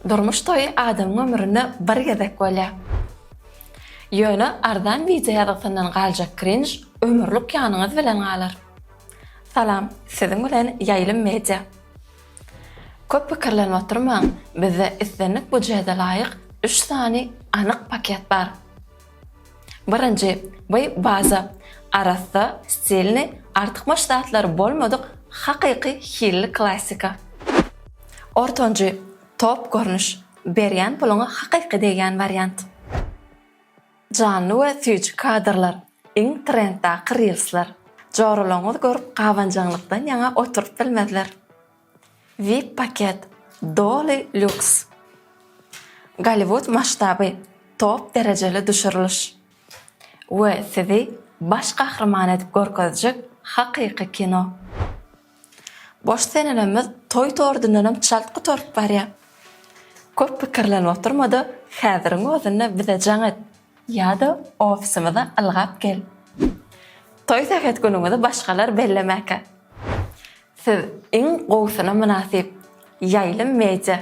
Durmuş toy adam ömrüne bir gezek bolýar. Ýöne ardan video ýazgysyndan galjak cringe ömürlük ýanyňyz bilen galar. Salam, siziň bilen Ýaýlym Media. Köp pikirlenip oturmaň, bizde islenlik budjete laýyk 3 sany anyk paket bar. Birinji, bu baza, arasda stilni artyk maşdatlary bolmadyk hakyky hilli klassika. Ortanjy, top görnüş, berýän puluňa hakyky degen variant. Canlı we süýjü kadrlar, iň trenddaky reelsler. Jorulaňyz görüp gawanjaňlykdan ýaňa oturup bilmezler. VIP paket, Dolly Lux. Gollywood maştaby, top derejeli düşürülüş. We sizi baş gahrman edip görkezjek hakyky kino. Boş senelerimiz toy tordundanam çaltky torp barýar. Köp pikirlenip oturmady, häziriň özünde bize jaňat ýa-da ofisimizde ylgap gel. Toy tähet günüňizde başgalar bellemäke. Siz iň gowsyna münasip Ýaýlym Media